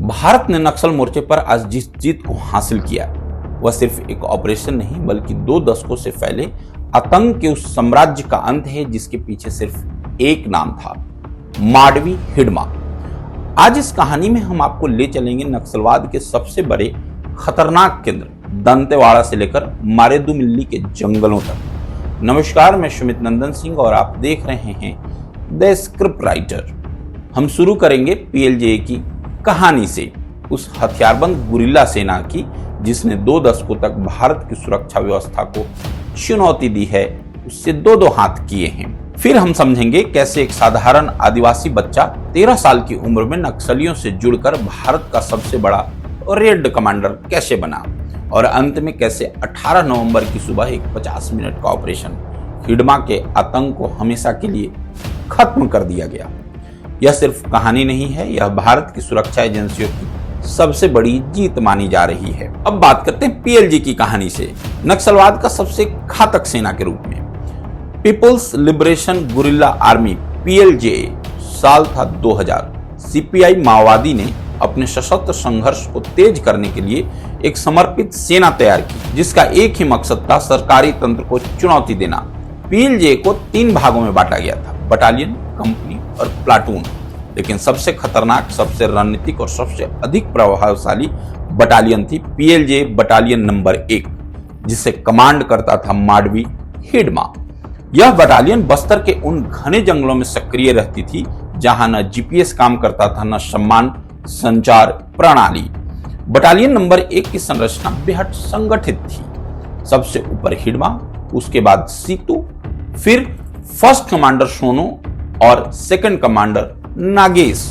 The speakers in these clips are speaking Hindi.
भारत ने नक्सल मोर्चे पर आज जिस जीत को हासिल किया वह सिर्फ एक ऑपरेशन नहीं बल्कि 2 दशकों से फैले आतंक के उस साम्राज्य का अंत है जिसके पीछे सिर्फ एक नाम था, माडवी हिडमा। आज इस कहानी में हम आपको ले चलेंगे नक्सलवाद के सबसे बड़े खतरनाक केंद्र दंतेवाड़ा से लेकर मारेदुमिल्ली के जंगलों तक। नमस्कार, मैं सुमित नंदन सिंह और आप देख रहे हैं द स्क्रिप्ट राइटर। हम शुरू करेंगे पीएलजे की कहानी से, उस हथियारबंद गुरिल्ला सेना की जिसने 2 दशकों तक भारत की सुरक्षा व्यवस्था को चुनौती दी है, उससे 2 हाथ किए हैं। फिर हम समझेंगे कैसे एक साधारण आदिवासी बच्चा 13 साल की उम्र में नक्सलियों से जुड़कर भारत का सबसे बड़ा रेड कमांडर कैसे बना, और अंत में कैसे 18 नवंबर की सुबह एक 50 मिनट का ऑपरेशन हिडमा के आतंक को हमेशा के लिए खत्म कर दिया गया। यह सिर्फ कहानी नहीं है, यह भारत की सुरक्षा एजेंसियों की सबसे बड़ी जीत मानी जा रही है। अब बात करते हैं पीएलजे की कहानी से, नक्सलवाद का सबसे घातक सेना के रूप में। पीपुल्स लिबरेशन गुरिल्ला आर्मी पीएलजे साल था 2000। सीपीआई माओवादी ने अपने सशस्त्र संघर्ष को तेज करने के लिए एक समर्पित सेना तैयार की जिसका एक ही मकसद था, सरकारी तंत्र को चुनौती देना। पीएलजे को 3 भागों में बांटा गया था, बटालियन, कंपनी और प्लाटून। लेकिन सबसे खतरनाक, सबसे रणनीतिक और सबसे अधिक प्रभावशाली बटालियन थी पीएलजे बटालियन नंबर 1, जिसे कमांड करता था माडवी हिडमा। यह बटालियन बस्तर के उन घने जंगलों में सक्रिय रहती थी जहां न जीपीएस काम करता था, न सम्मान संचार प्रणाली। बटालियन नंबर 1 की संरचना बेहद संगठित थी। सबसे ऊपर हिडमा, उसके बाद सीतू, फिर फर्स्ट कमांडर सोनू और सेकंड कमांडर नागेश।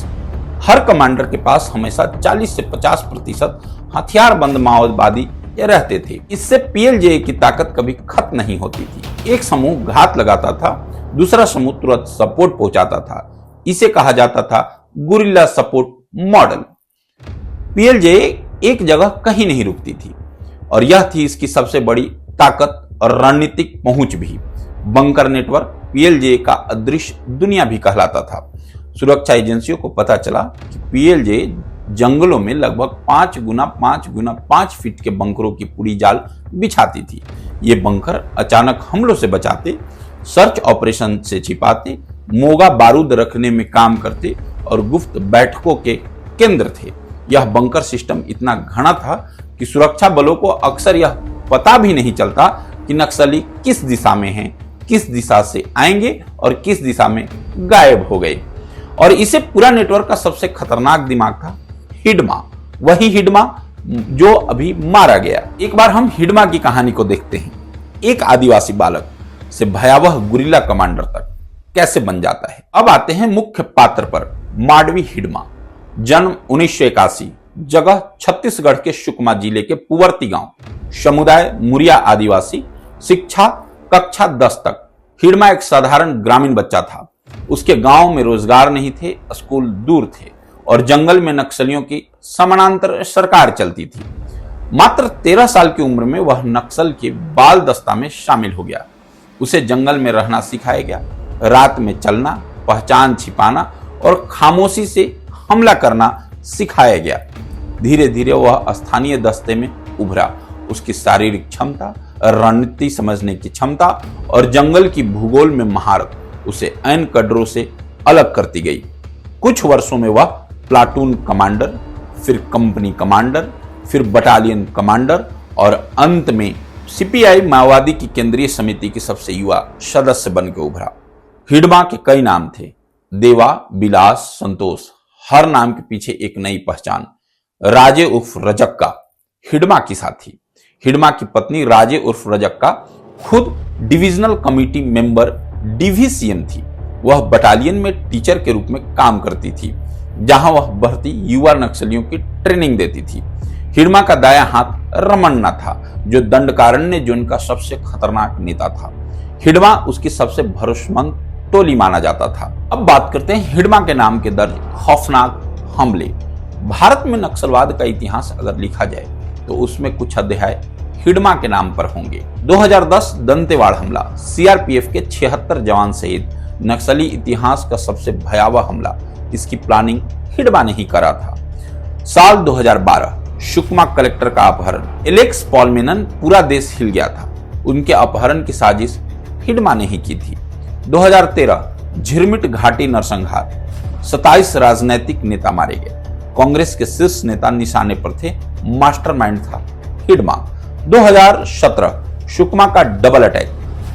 हर कमांडर के पास हमेशा 40 से 50% हथियारबंद माओवादी रहते थे। इससे पीएलजे की ताकत कभी खत्म नहीं होती थी। एक समूह घात लगाता था, दूसरा समूह तुरंत सपोर्ट पहुंचाता था। इसे कहा जाता था गुरिल्ला सपोर्ट मॉडल। पीएलजे एक जगह कहीं नहीं रुकती थी और यह थी इसकी सबसे बड़ी ताकत और रणनीतिक पहुंच भी। बंकर नेटवर्क पीएलजे का अदृश्य दुनिया भी कहलाता था। सुरक्षा एजेंसियों को पता चला कि पीएलजे जंगलों में लगभग 5 गुना 5 गुना 5 फीट के बंकरों की पूरी जाल बिछाती थी। ये बंकर अचानक हमलों से बचाते, सर्च ऑपरेशन से छिपाते, मोगा बारूद रखने में काम करते और गुप्त बैठकों के केंद्र थे। यह बंकर सिस्टम इतना घना था कि सुरक्षा बलों को अक्सर यह पता भी नहीं चलता कि नक्सली किस दिशा में हैं, किस दिशा से आएंगे और किस दिशा में गायब हो गए। और इसे पूरा नेटवर्क का सबसे खतरनाक दिमाग था हिडमा, वही हिडमा जो अभी मारा गया। एक बार हम हिडमा की कहानी को देखते हैं। एक आदिवासी बालक से भयावह गुरिल्ला कमांडर तक कैसे बन जाता है। अब आते हैं मुख्य पात्र पर, माडवी हिडमा। जन्म 1981, जगह छत्तीसगढ़ के सुकमा जिले के पुवर्ती गांव, समुदाय मुरिया आदिवासी, शिक्षा कक्षा 10 तक। हिडमा एक साधारण ग्रामीण बच्चा था। उसके गांव में रोजगार नहीं थे, स्कूल दूर थे और जंगल में नक्सलियों की समानांतर सरकार चलती थी। मात्र 13 साल की उम्र में वह नक्सल के बाल दस्ता में शामिल हो गया। उसे जंगल में रहना सिखाया गया, रात में चलना, पहचान छिपाना और खामोशी से हमला करना सिखाया गया। धीरे धीरे वह स्थानीय दस्ते में उभरा। उसकी शारीरिक क्षमता, रणनीति समझने की क्षमता और जंगल की भूगोल में महारत उसे ऐन कड्रों से अलग करती गई। कुछ वर्षों में वह प्लाटून कमांडर, फिर कंपनी कमांडर, फिर बटालियन कमांडर और अंत में सीपीआई माओवादी की केंद्रीय समिति की सबसे युवा सदस्य बनकर उभरा। हिडमा के कई नाम थे, देवा, बिलास, संतोष। हर नाम के पीछे एक नई पहचान। राजे उर्फ रजक्का हिडमा की साथी। हिडमा की पत्नी राजे उर्फ रजक्का खुद डिविजनल कमेटी मेंबर डीवीसीएम थी। वह बटालियन में टीचर के रूप में काम करती थी, जहां वह बढ़ती युवा नक्सलियों की ट्रेनिंग देती थी। हिडमा का दाया हाथ रमन्ना था, जो दंडकारण्य जोन का सबसे खतरनाक नेता था। हिडमा उसकी सबसे भरोसेमंद टोली माना जाता था। अब बात करते हैं हिडमा के नाम के दर्ज खौफनाक हमले। भारत में नक्सलवाद का इतिहास अगर लिखा जाए तो उसमें कुछ अध्याय हिडमा के नाम पर होंगे। 2010 दंतेवाड़ा हमला, सीआरपीएफ के 76 जवान शहीद। नक्सली इतिहास का सबसे भयावह हमला। इसकी प्लानिंग हिडमा ने ही करा था। साल 2012 सुकमा कलेक्टर का अपहरण। एलेक्स पॉलमेनन पूरा देश हिल गया था। उनके अपहरण की साजिश हिडमा ने ही की थी। 2013 झिरमिट घाटी नरसंहार, 27 राजनीतिक नेता मारे गए। कांग्रेस के शीर्ष नेता निशाने पर थे, मास्टरमाइंड था हिडमा। 2017 सुकमा का डबल अटैक,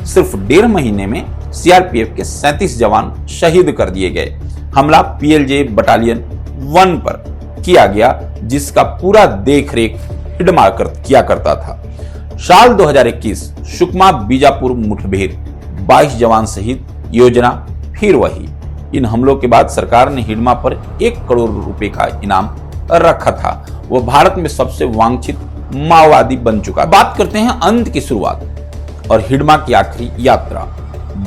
सिर्फ 1.5 महीने में सीआरपीएफ के 37 जवान शहीद कर दिए गए। हमला पीएलजे बटालियन 1 पर किया गया, जिसका पूरा देखरेख हिडमा किया करता था। साल 2021 सुकमा बीजापुर मुठभेड़, 22 जवान शहीद, योजना फिर वही। इन हमलों के बाद सरकार ने हिडमा पर 1 करोड़ रुपए का इनाम रखा था। वह भारत में सबसे वांछित माओवादी बन चुका। बात करते हैं अंत की शुरुआत और हिडमा की आखिरी यात्रा।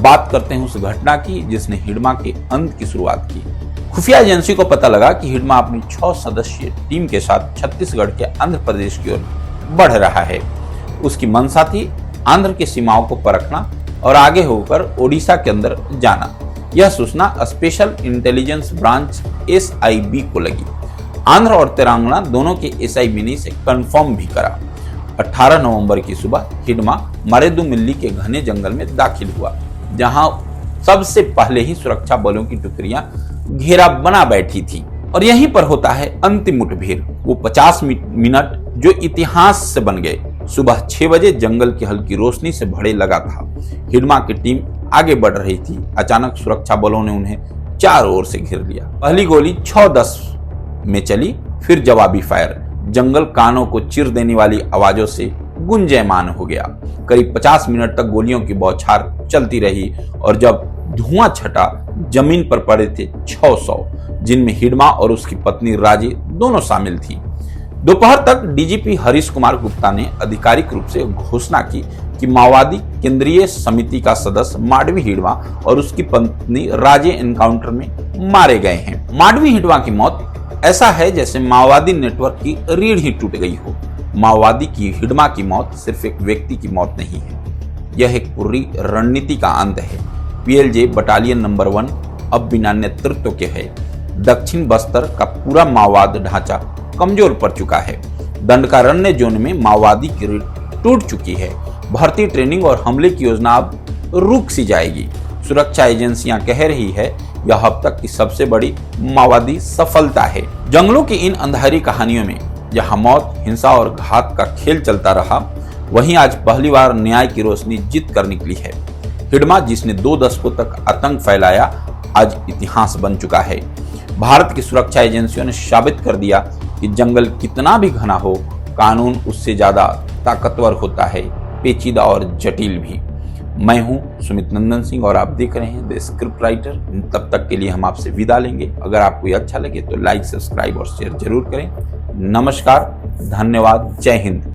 बात करते हैं उस घटना की जिसने हिडमा के अंत की शुरुआत की। खुफिया एजेंसी को पता लगा कि हिडमा अपनी 6 सदस्यीय टीम के साथ छत्तीसगढ़ के आंध्र प्रदेश की ओर बढ़ रहा है। उसकी मंशा थी आंध्र की सीमाओं को परखना और आगे होकर ओडिशा के अंदर जाना। यह सूचना स्पेशल इंटेलिजेंस ब्रांच SIB को लगी। आंध्र और तेलंगाना दोनों के SIB ने इसे कंफर्म भी करा। 18 नवंबर की सुबह हिडमा मारेदुमिल्ली के घने जंगल में दाखिल हुआ, जहां सबसे पहले ही सुरक्षा बलों की टुकड़ियां घेरा बना बैठी थी। और यहीं पर होता है अंतिम मुठभेड़, वो 50 मिनट जो इतिहास से बन गए। सुबह 6 बजे जंगल की हल्की रोशनी से भरे लगा था। हिडमा की टीम आगे बढ़ रही थी। अचानक सुरक्षा बलों ने उन्हें चारों ओर से घेर लिया। पहली गोली 6:10 में चली, फिर जवाबी फायर। जंगल कानों को चिर देने वाली आवाजों से गुंजयमान हो गया। करीब 50 मिनट तक गोलियों की बौछार चलती रही और जब धुआं छटा, जमीन पर पड़े थे 600, जिनमें हिडमा और उसकी पत्नी राजे दोनों शामिल थी। दोपहर तक डीजीपी हरीश कुमार गुप्ता ने आधिकारिक रूप से घोषणा की कि माओवादी केंद्रीय समिति का सदस्य माडवी हिडमा और उसकी पत्नी राजे एनकाउंटर में मारे गए हैं। माडवी हिडमा की मौत ऐसा है जैसे माओवादी नेटवर्क की रीढ़ ही टूट गई हो। माओवादी की हिडमा की मौत सिर्फ एक व्यक्ति की मौत नहीं है, यह एक पूरी रणनीति का अंत है। पीएलजे बटालियन नंबर 1 अब बिना नेतृत्व के है। दक्षिण बस्तर का पूरा माओवाद ढांचा कमजोर पड़ चुका है। दंडकारण्य जोन में माओवादी की रीढ़ टूट चुकी है। भर्ती, ट्रेनिंग और हमले की योजना अब रुक सी जाएगी। सुरक्षा एजेंसियां कह रही है यह अब तक की सबसे बड़ी माओवादी सफलता है। जंगलों की इन अंधारी कहानियों में जहां मौत, हिंसा और घात का खेल चलता रहा, वहीं आज पहली बार न्याय की रोशनी जीत कर निकली है। हिडमा, जिसने 2 दशकों तक आतंक फैलाया, आज इतिहास बन चुका है। भारत की सुरक्षा एजेंसियों ने साबित कर दिया कि जंगल कितना भी घना हो, कानून उससे ज्यादा ताकतवर होता है, पेचीदा और जटिल भी। मैं हूं सुमित नंदन सिंह और आप देख रहे हैं द स्क्रिप्ट राइटर। तब तक के लिए हम आपसे विदा लेंगे। अगर आपको ये अच्छा लगे तो लाइक, सब्सक्राइब और शेयर जरूर करें। नमस्कार, धन्यवाद, जय हिंद।